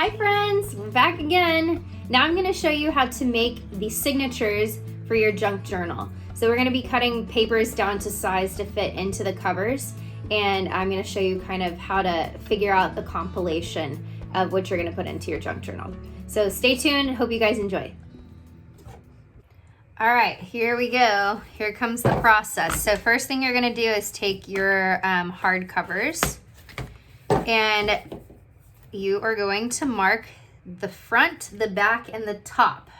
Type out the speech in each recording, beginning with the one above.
Hi friends, we're back again. Now I'm going to show you how to make the signatures for your junk journal. So we're going to be cutting papers down to size to fit into the covers, and I'm going to show you kind of how to figure out the compilation of what you're going to put into your junk journal. So stay tuned, hope you guys enjoy. All right, here we go. Here comes the process. So first thing you're going to do is take your hard covers, and you are going to mark the front, the back, and the top.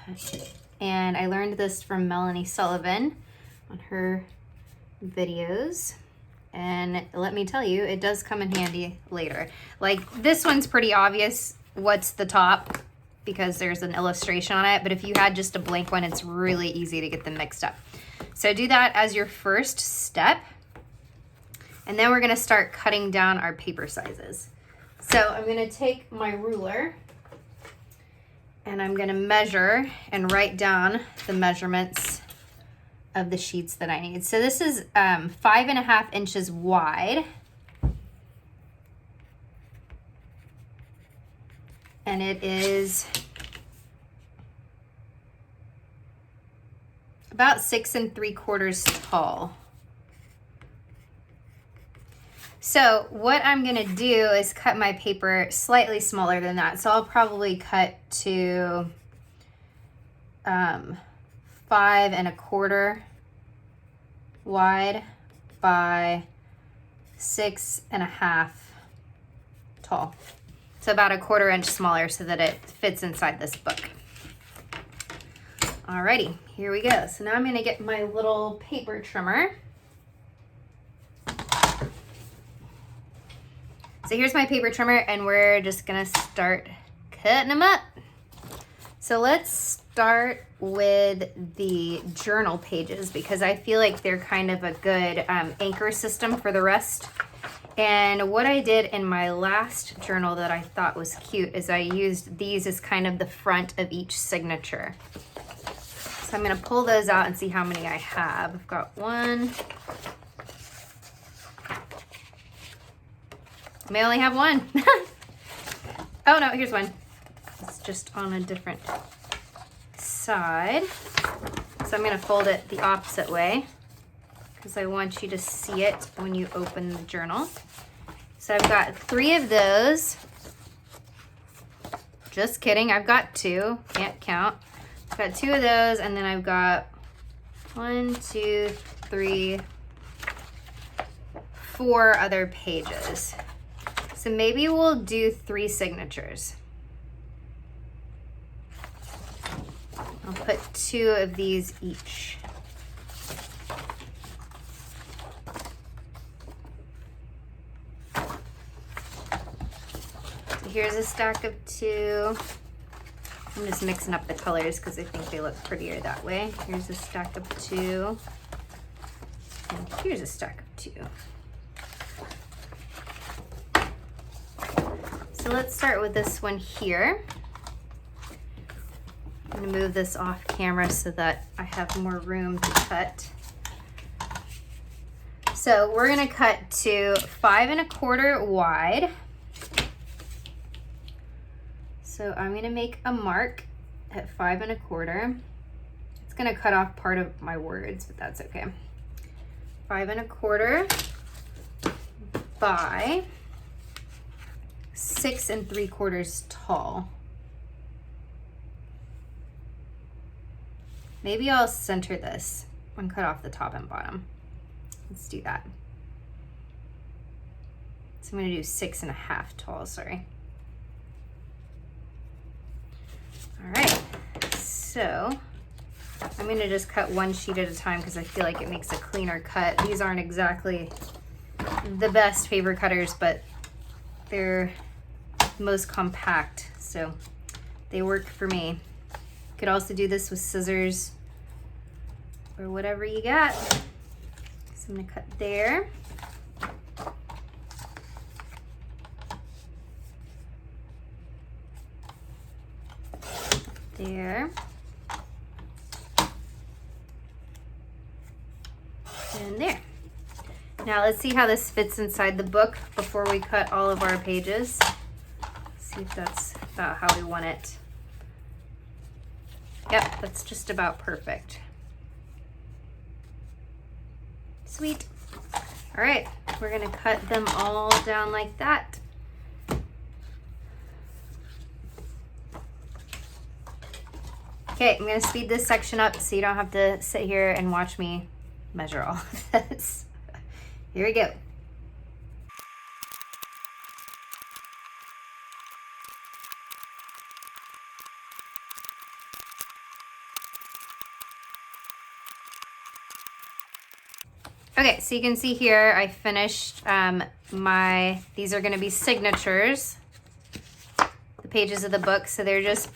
And I learned this from Melanie Sullivan on her videos. And let me tell you, it does come in handy later. Like this one's pretty obvious what's the top because there's an illustration on it. But if you had just a blank one, it's really easy to get them mixed up. So do that as your first step. And then we're gonna start cutting down our paper sizes. So I'm gonna take my ruler and I'm gonna measure and write down the measurements of the sheets that I need. So this is 5.5 inches wide. And it is about 6 3/4 tall. So what I'm gonna do is cut my paper slightly smaller than that. So I'll probably cut to 5 1/4 wide by 6 1/2 tall. So about 1/4 inch smaller so that it fits inside this book. Alrighty, here we go. So now I'm gonna get my little paper trimmer. So here's my paper trimmer, and we're just gonna start cutting them up. So let's start with the journal pages because I feel like they're kind of a good anchor system for the rest. And what I did in my last journal that I thought was cute is I used these as kind of the front of each signature. So I'm gonna pull those out and see how many I have. I've got one. I may only have one. Oh no, here's one. It's just on a different side. So I'm gonna fold it the opposite way because I want you to see it when you open the journal. So I've got 3 of those. Just kidding, I've got 2, can't count. I've got 2 of those, and then I've got 1, 2, 3, 4 other pages. So maybe we'll do 3 signatures. I'll put 2 of these each. So here's a stack of 2. I'm just mixing up the colors because I think they look prettier that way. Here's a stack of 2. And here's a stack of 2. So let's start with this one here. I'm gonna move this off camera so that I have more room to cut. So we're gonna cut to 5 1/4 wide. So I'm gonna make a mark at 5 1/4. It's gonna cut off part of my words, but that's okay. 5 1/4 by 6 3/4 tall. Maybe I'll center this and cut off the top and bottom. Let's do that. So I'm gonna do 6 1/2 tall, sorry. All right, so I'm gonna just cut one sheet at a time because I feel like it makes a cleaner cut. These aren't exactly the best paper cutters, but they're most compact, so they work for me. You could also do this with scissors or whatever you got. So I'm gonna cut there. There. And there. Now let's see how this fits inside the book before we cut all of our pages. See See if that's about how we want it. Yep, that's just about perfect. Sweet. All right, we're gonna cut them all down like that. Okay, I'm gonna speed this section up so you don't have to sit here and watch me measure all of this. Here we go. Okay, so you can see here I finished these are gonna be signatures, the pages of the book, so they're just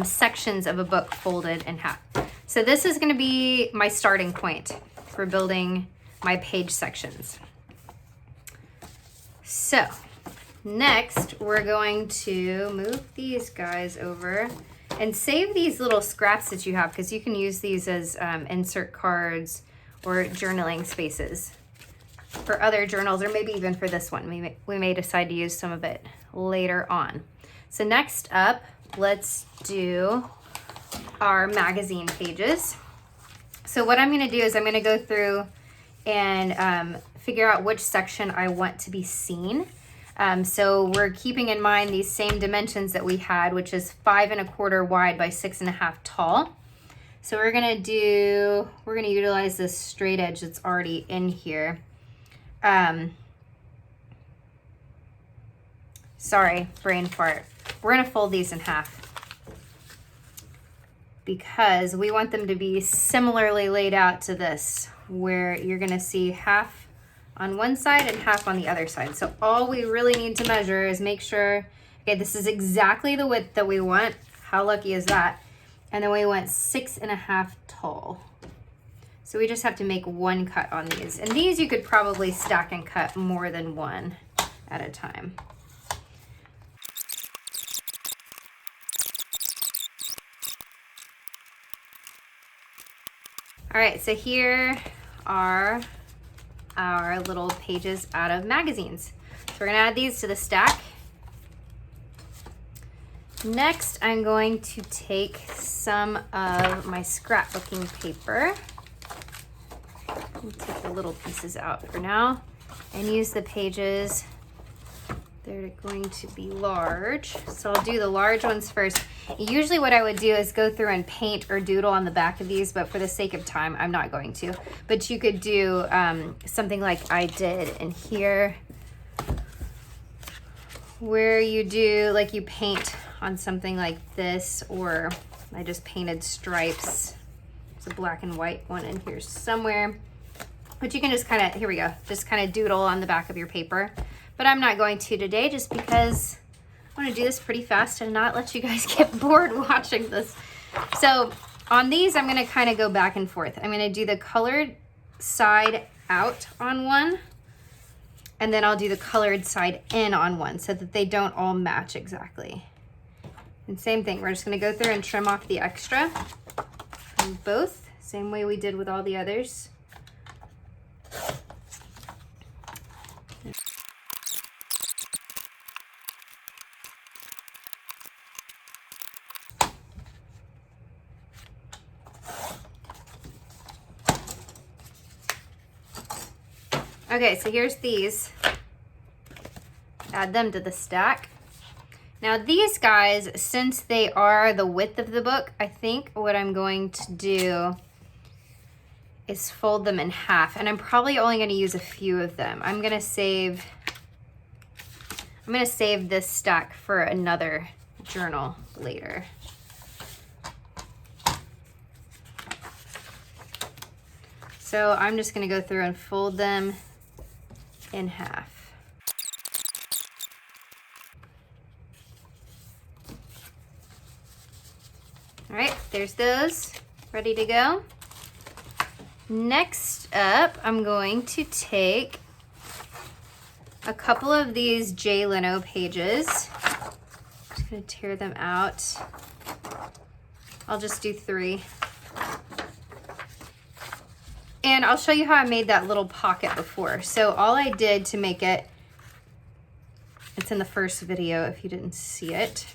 sections of a book folded in half. So this is gonna be my starting point for building my page sections. So next we're going to move these guys over and save these little scraps that you have, because you can use these as insert cards or journaling spaces for other journals, or maybe even for this one. We may decide to use some of it later on. So next up, let's do our magazine pages. So what I'm gonna do is I'm gonna go through and figure out which section I want to be seen. So we're keeping in mind these same dimensions that we had, which is 5 1/4 wide by 6 1/2 tall. So we're gonna utilize this straight edge that's already in here. Sorry, brain fart. We're gonna fold these in half because we want them to be similarly laid out to this, where you're gonna see half on one side and half on the other side. So all we really need to measure is make sure, okay, this is exactly the width that we want. How lucky is that? And then we went 6 1/2 tall. So we just have to make one cut on these. And these you could probably stack and cut more than one at a time. All right, so here are our little pages out of magazines. So we're gonna add these to the stack. Next, I'm going to take some of my scrapbooking paper. I'll take the little pieces out for now and use the pages. They're going to be large, so I'll do the large ones first. Usually what I would do is go through and paint or doodle on the back of these, but for the sake of time, I'm not going to. But you could do something like I did in here, where you do, like, you paint on something like this, or I just painted stripes. There's a black and white one in here somewhere. But you can just kind of, here we go, just kind of doodle on the back of your paper. But I'm not going to today, just because I want to do this pretty fast and not let you guys get bored watching this. So on these, I'm going to kind of go back and forth. I'm going to do the colored side out on one, and then I'll do the colored side in on one, so that they don't all match exactly. And same thing, we're just gonna go through and trim off the extra from both, same way we did with all the others. Okay, so here's these. Add them to the stack. Now these guys, since they are the width of the book, I think what I'm going to do is fold them in half, and I'm probably only going to use a few of them. I'm going to save this stack for another journal later. So I'm just going to go through and fold them in half. All right, there's those, ready to go. Next up, I'm going to take a couple of these Jay Leno pages. Just gonna tear them out. I'll just do 3. And I'll show you how I made that little pocket before. So all I did to make it It's in the first video if you didn't see it.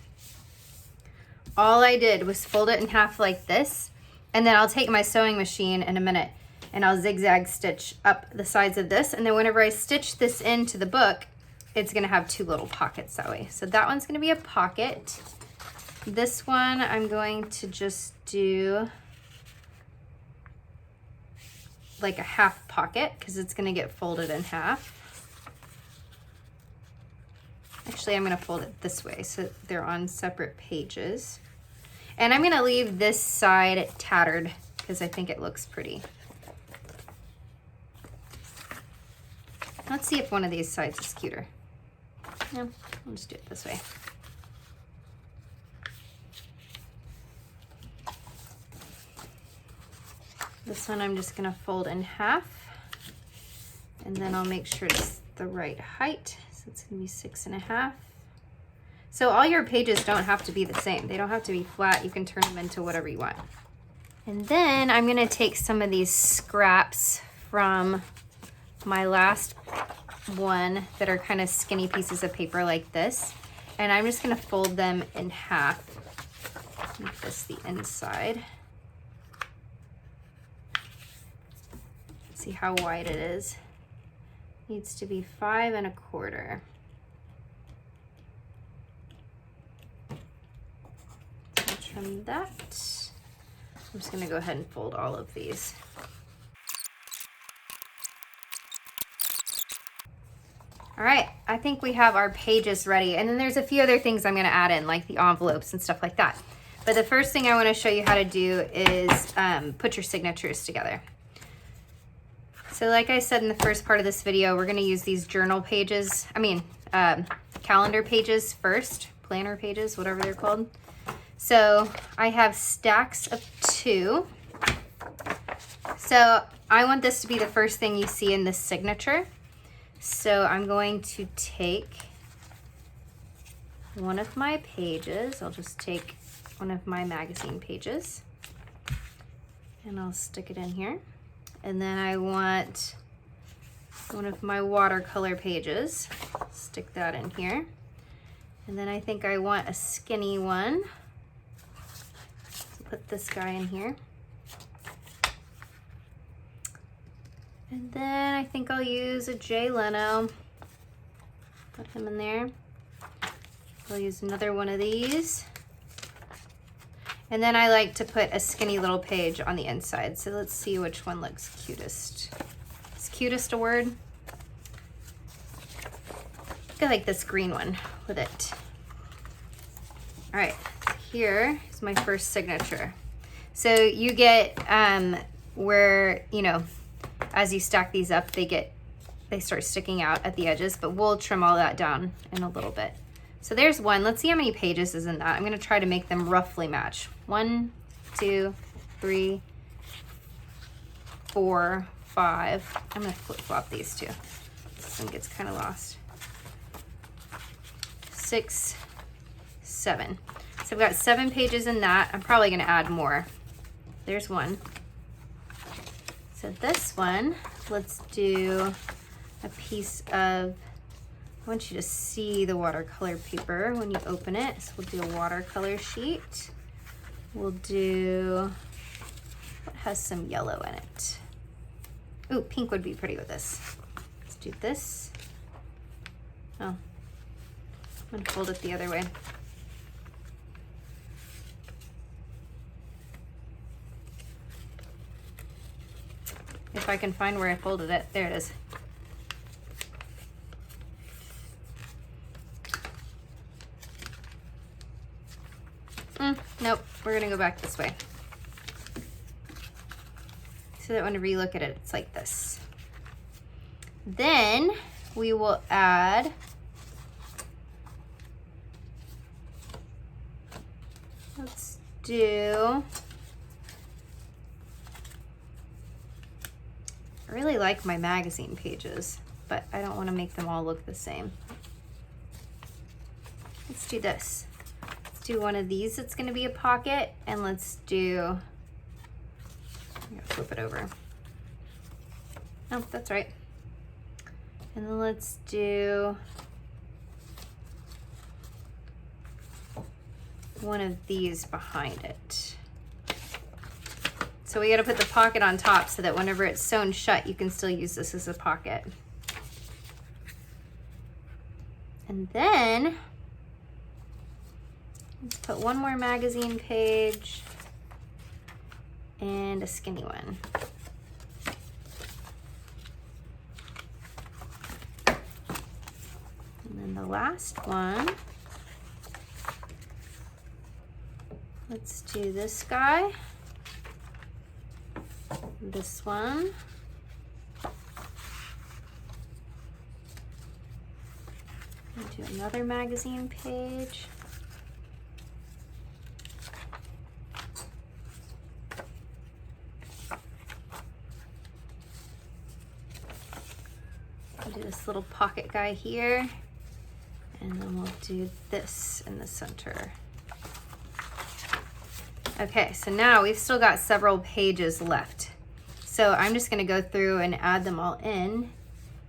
All I did was fold it in half like this, and then I'll take my sewing machine in a minute and I'll zigzag stitch up the sides of this, and then whenever I stitch this into the book, it's gonna have 2 little pockets that way. So that one's gonna be a pocket. This one I'm going to just do like a half pocket because it's gonna get folded in half. Actually, I'm gonna fold it this way so they're on separate pages. And I'm gonna leave this side tattered because I think it looks pretty. Let's see if one of these sides is cuter. No, I'll just do it this way. This one I'm just gonna fold in half, and then I'll make sure it's the right height. So it's gonna be 6.5. So all your pages don't have to be the same. They don't have to be flat. You can turn them into whatever you want. And then I'm gonna take some of these scraps from my last one that are kind of skinny pieces of paper like this, and I'm just gonna fold them in half. Make this the inside. See how wide it is. Needs to be 5 1/4. So I'll trim that. I'm just gonna go ahead and fold all of these. All right, I think we have our pages ready. And then there's a few other things I'm gonna add in, like the envelopes and stuff like that. But the first thing I wanna show you how to do is put your signatures together. So like I said in the first part of this video, we're gonna use these journal pages, calendar pages first, planner pages, whatever they're called. So I have stacks of 2. So I want this to be the first thing you see in this signature. So I'm going to take one of my pages. I'll just take one of my magazine pages and I'll stick it in here. And then I want one of my watercolor pages. Stick that in here. And then I think I want a skinny one. So put this guy in here. And then I think I'll use a Jay Leno. Put him in there. I'll use another one of these. And then I like to put a skinny little page on the inside. So let's see which one looks cutest. Is cutest a word? I like this green one with it. All right, here is my first signature. So you get where, you know, as you stack these up, they start sticking out at the edges, but we'll trim all that down in a little bit. So there's one. Let's see how many pages is in that. I'm gonna try to make them roughly match. 1, 2, 3, 4, 5. I'm gonna flip flop these two. This one gets kind of lost. 6, 7. So I've got 7 pages in that. I'm probably gonna add more. There's one. So this one, let's do a piece of, I want you to see the watercolor paper when you open it. So we'll do a watercolor sheet. We'll do, what has some yellow in it? Ooh, pink would be pretty with this. Let's do this. Oh, I'm gonna fold it the other way. If I can find where I folded it, there it is. Nope, we're gonna go back this way. So that when we look at it, it's like this. Then we will add let's do, I really like my magazine pages, but I don't want to make them all look the same. Let's do this. Let's do one of these that's going to be a pocket, and let's do, I'm going to flip it over. Oh, that's right. And then let's do one of these behind it. So we gotta put the pocket on top so that whenever it's sewn shut, you can still use this as a pocket. And then let's put one more magazine page and a skinny one. And then the last one, let's do this guy, this one, and do another magazine page. Do this little pocket guy here, and then we'll do this in the center. Okay, so now we've still got several pages left. So I'm just gonna go through and add them all in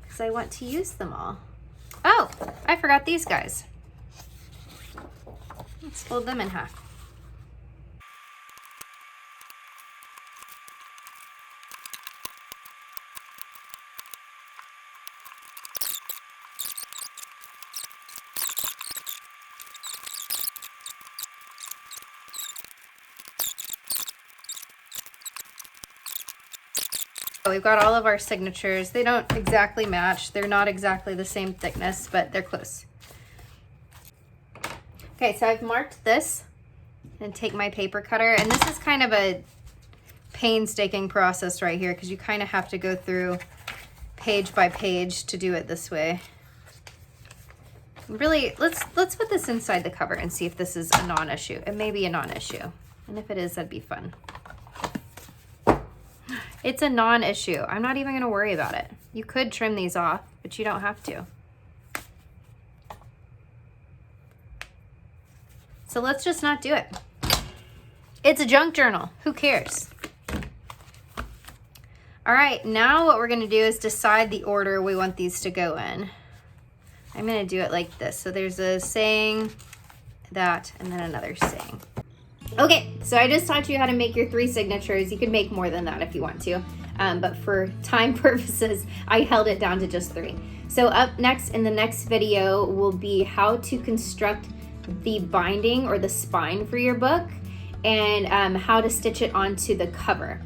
because I want to use them all. Oh, I forgot these guys. Let's fold them in half. We've got all of our signatures. They don't exactly match. They're not exactly the same thickness, but they're close. Okay, so I've marked this and take my paper cutter, and this is kind of a painstaking process right here because you kind of have to go through page by page to do it this way. Really, let's put this inside the cover and see if this is a non-issue. It may be a non-issue, and if it is, that'd be fun. It's a non-issue. I'm not even gonna worry about it. You could trim these off, but you don't have to. So let's just not do it. It's a junk journal, who cares? All right, now what we're gonna do is decide the order we want these to go in. I'm gonna do it like this. So there's a saying, that, and then another saying. Okay, so I just taught you how to make your 3 signatures. You could make more than that if you want to, but for time purposes, I held it down to just 3. So up next in the next video will be how to construct the binding or the spine for your book and how to stitch it onto the cover.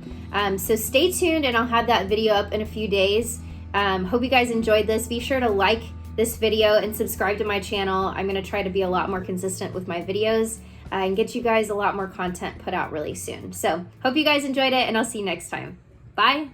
So stay tuned and I'll have that video up in a few days. Hope you guys enjoyed this. Be sure to like this video and subscribe to my channel. I'm gonna try to be a lot more consistent with my videos and get you guys a lot more content put out really soon. So hope you guys enjoyed it and I'll see you next time. Bye.